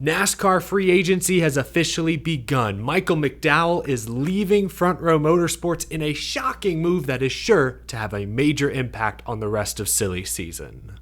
NASCAR free agency has officially begun. Michael McDowell is leaving Front Row Motorsports in a shocking move that is sure to have a major impact on the rest of silly season.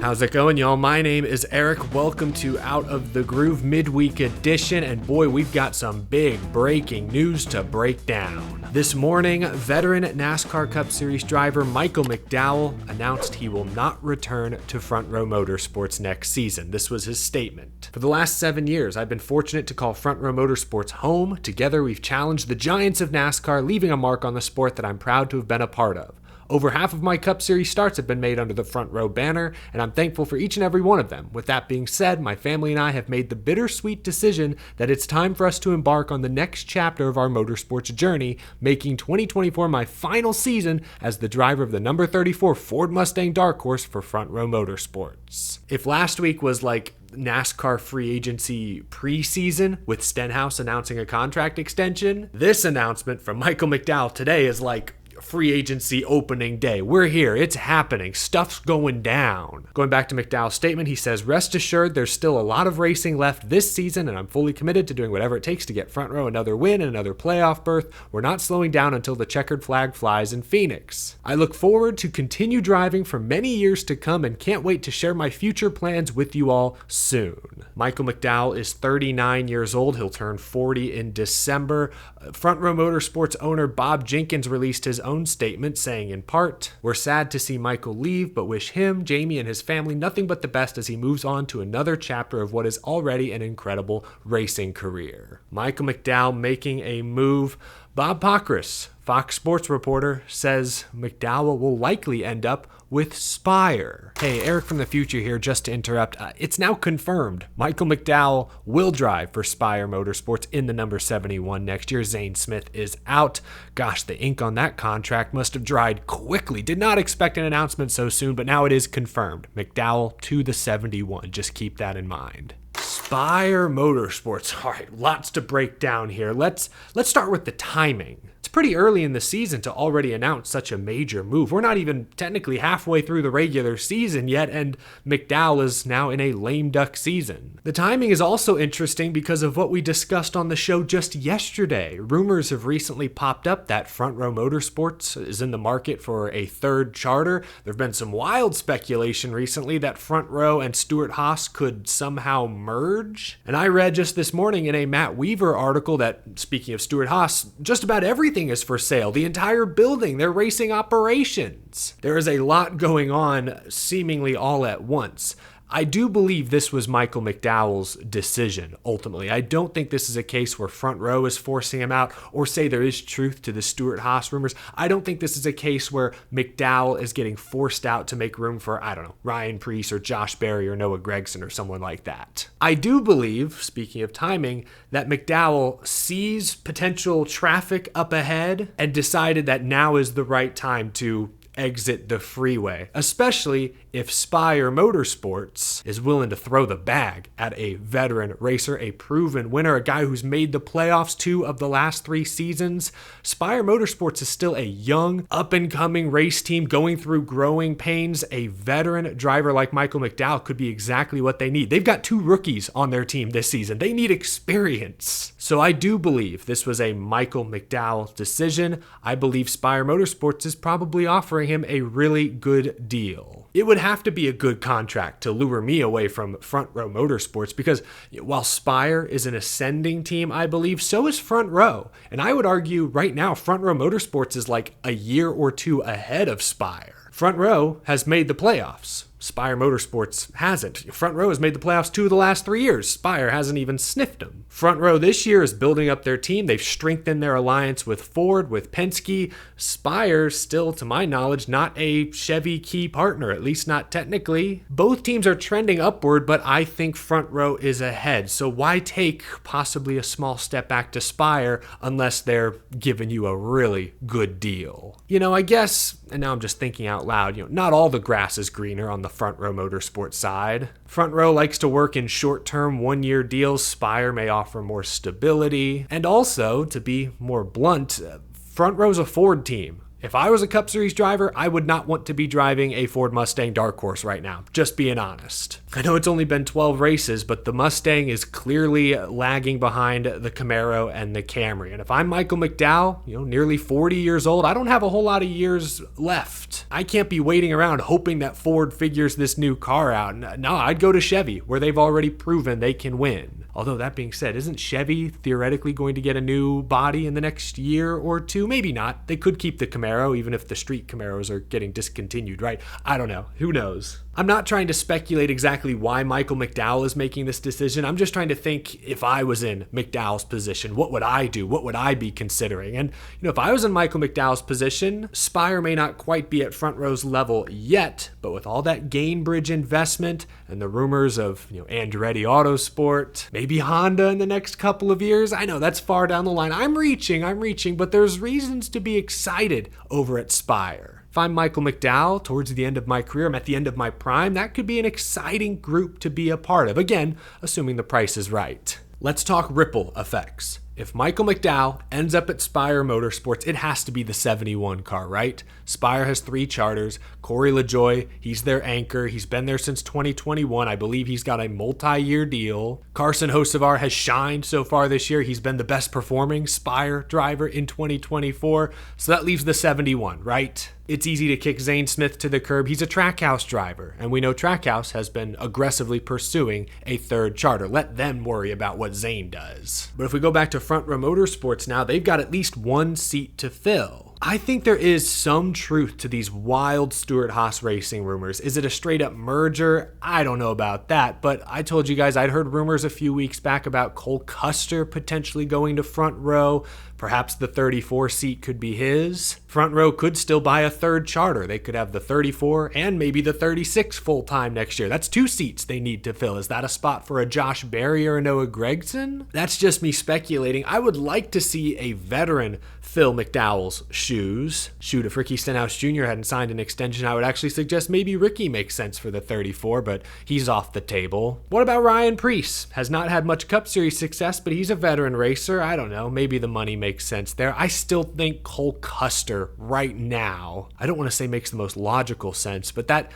How's it going, y'all? My name is Eric. Welcome to Out of the Groove midweek edition, and boy, we've got some big breaking news to break down. This morning, veteran NASCAR Cup Series driver Michael McDowell announced he will not return to Front Row Motorsports next season. This was his statement. For the last 7 years, I've been fortunate to call Front Row Motorsports home. Together, we've challenged the giants of NASCAR, leaving a mark on the sport that I'm proud to have been a part of. Over half of my Cup Series starts have been made under the Front Row banner, and I'm thankful for each and every one of them. With that being said, my family and I have made the bittersweet decision that it's time for us to embark on the next chapter of our motorsports journey, making 2024 my final season as the driver of the number 34 Ford Mustang Dark Horse for Front Row Motorsports. If last week was like NASCAR free agency preseason with Stenhouse announcing a contract extension, this announcement from Michael McDowell today is like free agency opening day. We're here. It's happening. Stuff's going down. Going back to McDowell's statement, he says, "Rest assured, there's still a lot of racing left this season, and I'm fully committed to doing whatever it takes to get Front Row another win and another playoff berth. We're not slowing down until the checkered flag flies in Phoenix. I look forward to continue driving for many years to come and can't wait to share my future plans with you all soon." Michael McDowell is 39 years old. He'll turn 40 in December. Front Row Motorsports owner Bob Jenkins released his own statement saying, in part, "We're sad to see Michael leave, but wish him, Jamie, and his family nothing but the best as he moves on to another chapter of what is already an incredible racing career." Michael McDowell making a move. Bob Pockrass, Fox Sports reporter, says McDowell will likely end up with Spire. Hey, Eric from the future here, just to interrupt. It's now confirmed Michael McDowell will drive for Spire Motorsports in the number 71 next year. Zane Smith is out. Gosh, the ink on that contract must have dried quickly. Did not expect an announcement so soon, but now it is confirmed. McDowell to the 71. Just keep that in mind. Spire Motorsports. All right, lots to break down here. Let's start with the timing. It's pretty early in the season to already announce such a major move. We're not even technically halfway through the regular season yet, and McDowell is now in a lame duck season. The timing is also interesting because of what we discussed on the show just yesterday. Rumors have recently popped up that Front Row Motorsports is in the market for a third charter. There have been some wild speculation recently that Front Row and Stewart-Haas could somehow merge. And I read just this morning in a Matt Weaver article that, speaking of Stewart-Haas, just about everything is for sale. The entire building, their racing operations. There is a lot going on seemingly all at once. I do believe this was Michael McDowell's decision, ultimately. I don't think this is a case where Front Row is forcing him out or say there is truth to the Stewart-Haas rumors. I don't think this is a case where McDowell is getting forced out to make room for, I don't know, Ryan Preece or Josh Berry or Noah Gragson or someone like that. I do believe, speaking of timing, that McDowell sees potential traffic up ahead and decided that now is the right time to exit the freeway, especially if Spire Motorsports is willing to throw the bag at a veteran racer, a proven winner, a guy who's made the playoffs 2 of the last 3 seasons. Spire Motorsports is still a young, up-and-coming race team going through growing pains. A veteran driver like Michael McDowell could be exactly what they need. They've got 2 rookies on their team this season. They need experience. So I do believe this was a Michael McDowell decision. I believe Spire Motorsports is probably offering him a really good deal. It would have to be a good contract to lure me away from Front Row Motorsports because while Spire is an ascending team, I believe, so is Front Row. And I would argue right now Front Row Motorsports is like a year or 2 ahead of Spire. Front Row has made the playoffs. Spire Motorsports hasn't. Front Row has made the playoffs 2 of the last 3 years. Spire hasn't even sniffed them. Front Row this year is building up their team. They've strengthened their alliance with Ford, with Penske. Spire, still, to my knowledge, not a Chevy key partner, at least not technically. Both teams are trending upward, but I think Front Row is ahead. So why take possibly a small step back to Spire unless they're giving you a really good deal? You know, I guess, and now I'm just thinking out loud, not all the grass is greener on the Front Row Motorsports side. Front Row likes to work in short-term, one-year deals. Spire may offer more stability. And also, to be more blunt, Front Row's a Ford team. If I was a Cup Series driver, I would not want to be driving a Ford Mustang Dark Horse right now, just being honest. I know it's only been 12 races, but the Mustang is clearly lagging behind the Camaro and the Camry. And if I'm Michael McDowell, nearly 40 years old, I don't have a whole lot of years left. I can't be waiting around hoping that Ford figures this new car out. No, I'd go to Chevy, where they've already proven they can win. Although that being said, isn't Chevy theoretically going to get a new body in the next year or two? Maybe not. They could keep the Camaro, even if the street Camaros are getting discontinued, right? I don't know. Who knows? I'm not trying to speculate exactly why Michael McDowell is making this decision. I'm just trying to think, if I was in McDowell's position, what would I do? What would I be considering? And, if I was in Michael McDowell's position, Spire may not quite be at Front Row's level yet, but with all that Gainbridge investment and the rumors of, Andretti Autosport, maybe Honda in the next couple of years, I know that's far down the line. I'm reaching, but there's reasons to be excited over at Spire. If I'm Michael McDowell, towards the end of my career, I'm at the end of my prime, that could be an exciting group to be a part of. Again, assuming the price is right. Let's talk ripple effects. If Michael McDowell ends up at Spire Motorsports, it has to be the 71 car, right? Spire has 3 charters. Corey LaJoie, he's their anchor. He's been there since 2021. I believe he's got a multi-year deal. Carson Hocevar has shined so far this year. He's been the best performing Spire driver in 2024. So that leaves the 71, right? It's easy to kick Zane Smith to the curb. He's a Trackhouse driver, and we know Trackhouse has been aggressively pursuing a 3rd charter. Let them worry about what Zane does. But if we go back to Front Row Motorsports now, they've got at least 1 seat to fill. I think there is some truth to these wild Stewart-Haas racing rumors. Is it a straight-up merger? I don't know about that, but I told you guys I'd heard rumors a few weeks back about Cole Custer potentially going to Front Row. Perhaps the 34 seat could be his. Front Row could still buy a 3rd charter. They could have the 34 and maybe the 36 full-time next year. That's 2 seats they need to fill. Is that a spot for a Josh Berry or a Noah Gragson? That's just me speculating. I would like to see a veteran fill McDowell's shoes. Shoot, if Ricky Stenhouse Jr. hadn't signed an extension, I would actually suggest maybe Ricky makes sense for the 34, but he's off the table. What about Ryan Preece? Has not had much Cup Series success, but he's a veteran racer. I don't know. Maybe the money makes sense there. I still think Cole Custer right now, I don't want to say makes the most logical sense, but that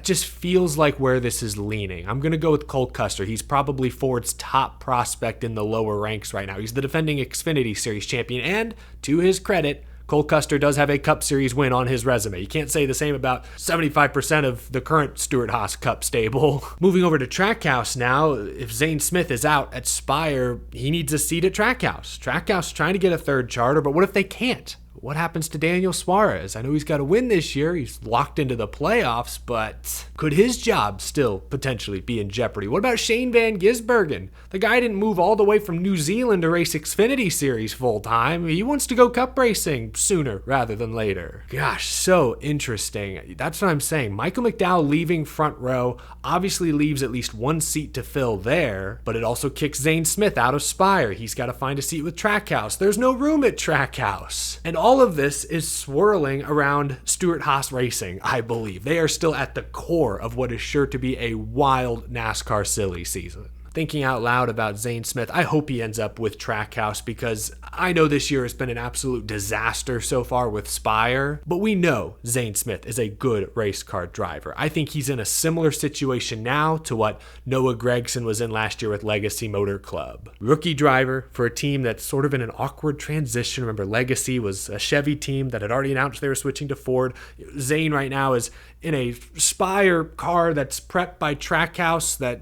just feels like where this is leaning. I'm going to go with Cole Custer. He's probably Ford's top prospect in the lower ranks right now. He's the defending Xfinity Series champion, and to his credit, Cole Custer does have a Cup Series win on his resume. You can't say the same about 75% of the current Stewart-Haas Cup stable. Moving over to Trackhouse now, if Zane Smith is out at Spire, he needs a seat at Trackhouse. Trackhouse trying to get a 3rd charter, but what if they can't? What happens to Daniel Suarez? I know he's got to win this year. He's locked into the playoffs, but could his job still potentially be in jeopardy? What about Shane Van Gisbergen? The guy didn't move all the way from New Zealand to race Xfinity Series full time. He wants to go Cup racing sooner rather than later. Gosh, so interesting. That's what I'm saying. Michael McDowell leaving Front Row obviously leaves at least 1 seat to fill there, but it also kicks Zane Smith out of Spire. He's got to find a seat with Trackhouse. There's no room at Trackhouse. And all of this is swirling around Stewart-Haas Racing, I believe. They are still at the core of what is sure to be a wild NASCAR silly season. Thinking out loud about Zane Smith, I hope he ends up with Trackhouse because I know this year has been an absolute disaster so far with Spire, but we know Zane Smith is a good race car driver. I think he's in a similar situation now to what Noah Gragson was in last year with Legacy Motor Club. Rookie driver for a team that's sort of in an awkward transition. Remember, Legacy was a Chevy team that had already announced they were switching to Ford. Zane right now is in a Spire car that's prepped by Trackhouse that,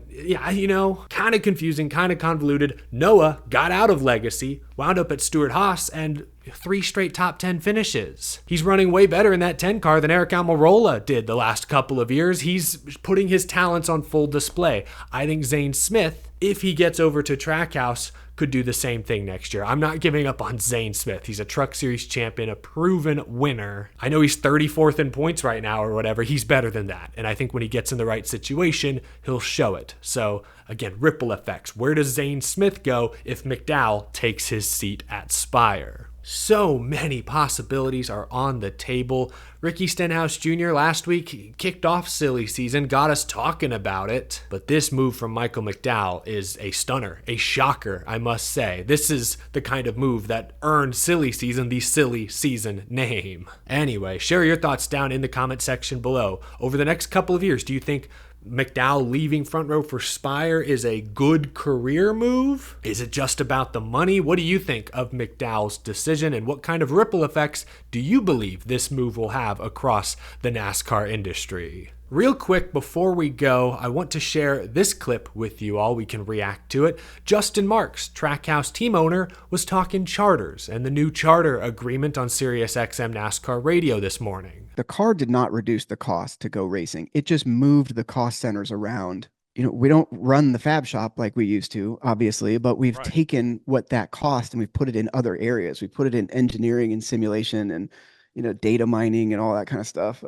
kind of confusing, kind of convoluted. Noah got out of Legacy, wound up at Stewart-Haas, and 3 straight top 10 finishes. He's running way better in that 10 car than Eric Almirola did the last couple of years. He's putting his talents on full display. I think Zane Smith, if he gets over to Trackhouse, could do the same thing next year. I'm not giving up on Zane Smith. He's a Truck Series champion, a proven winner. I know he's 34th in points right now or whatever. He's better than that. And I think when he gets in the right situation, he'll show it. So again, ripple effects. Where does Zane Smith go if McDowell takes his seat at Spire? So many possibilities are on the table. Ricky Stenhouse Jr. last week kicked off silly season, got us talking about it. But this move from Michael McDowell is a stunner, a shocker, I must say. This is the kind of move that earned silly season the silly season name. Anyway, share your thoughts down in the comment section below. Over the next couple of years, do you think McDowell leaving Front Row for Spire is a good career move? Is it just about the money? What do you think of McDowell's decision, and what kind of ripple effects do you believe this move will have across the NASCAR industry? Real quick before we go, I want to share this clip with you all. We can react to it. Justin Marks, Trackhouse team owner, was talking charters and the new charter agreement on SiriusXM NASCAR radio this morning. The car did not reduce the cost to go racing. It just moved the cost centers around. We don't run the fab shop like we used to, obviously, but we've taken what that cost and we've put it in other areas. We put it in engineering and simulation and, data mining and all that kind of stuff.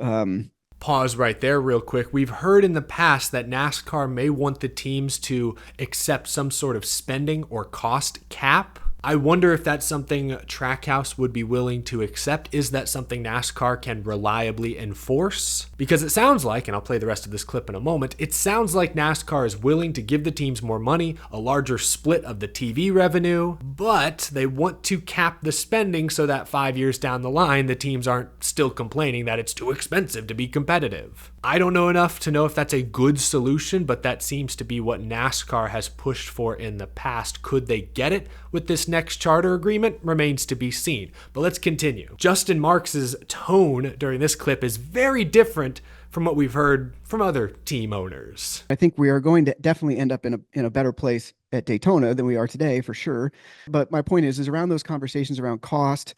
Pause right there real quick. We've heard in the past that NASCAR may want the teams to accept some sort of spending or cost cap. I wonder if that's something Trackhouse would be willing to accept. Is that something NASCAR can reliably enforce? Because it sounds like, and I'll play the rest of this clip in a moment, it sounds like NASCAR is willing to give the teams more money, a larger split of the TV revenue, but they want to cap the spending so that 5 years down the line, the teams aren't still complaining that it's too expensive to be competitive. I don't know enough to know if that's a good solution, but that seems to be what NASCAR has pushed for in the past. Could they get it with this next charter agreement? Remains to be seen. But let's continue. Justin Marks' tone during this clip is very different from what we've heard from other team owners. I think we are going to definitely end up in a better place at Daytona than we are today, for sure. But my point is around those conversations around cost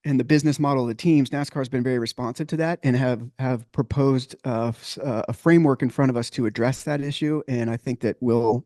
and the business model of the teams, NASCAR has been very responsive to that and have proposed a framework in front of us to address that issue. And I think that we'll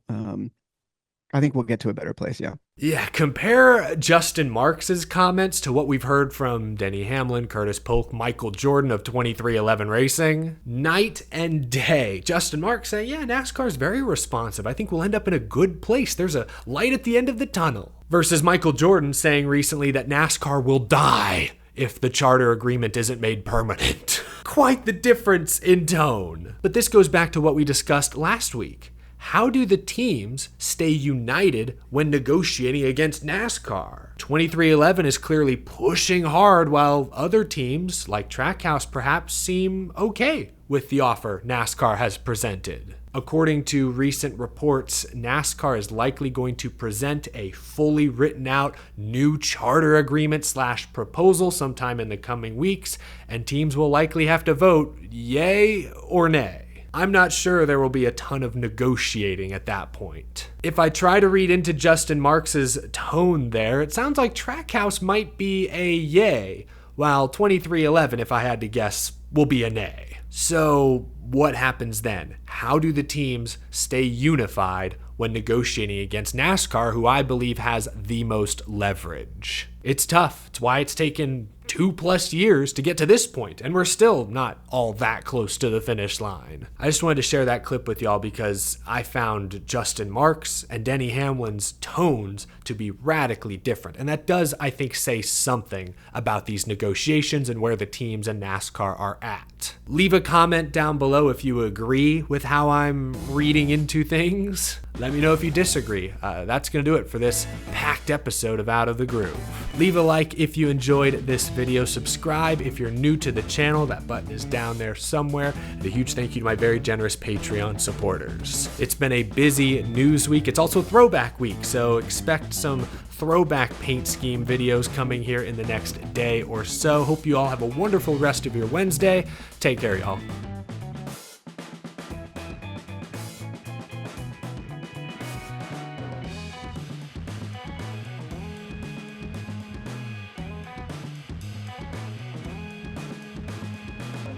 get to a better place. Yeah, compare Justin Marks' comments to what we've heard from Denny Hamlin, Curtis Polk, Michael Jordan of 23XI Racing. Night and day. Justin Marks saying, yeah, NASCAR is very responsive. I think we'll end up in a good place. There's a light at the end of the tunnel. Versus Michael Jordan saying recently that NASCAR will die if the charter agreement isn't made permanent. Quite the difference in tone. But this goes back to what we discussed last week. How do the teams stay united when negotiating against NASCAR? 23XI is clearly pushing hard while other teams, like Trackhouse perhaps, seem okay with the offer NASCAR has presented. According to recent reports, NASCAR is likely going to present a fully written out new charter agreement / proposal sometime in the coming weeks, and teams will likely have to vote yay or nay. I'm not sure there will be a ton of negotiating at that point. If I try to read into Justin Marks' tone there, it sounds like Trackhouse might be a yay, while 23XI, if I had to guess, will be a nay. So what happens then? How do the teams stay unified when negotiating against NASCAR, who I believe has the most leverage? It's tough. It's why it's taken 2+ years to get to this point, and we're still not all that close to the finish line. I just wanted to share that clip with y'all because I found Justin Marks and Denny Hamlin's tones to be radically different, and that does, I think, say something about these negotiations and where the teams and NASCAR are at. Leave a comment down below if you agree with how I'm reading into things. Let me know if you disagree. That's going to do it for this packed episode of Out of the Groove. Leave a like if you enjoyed this video. Subscribe if you're new to the channel. That button is down there somewhere. And a huge thank you to my very generous Patreon supporters. It's been a busy news week. It's also throwback week, so expect some throwback paint scheme videos coming here in the next day or so. Hope you all have a wonderful rest of your Wednesday. Take care, y'all.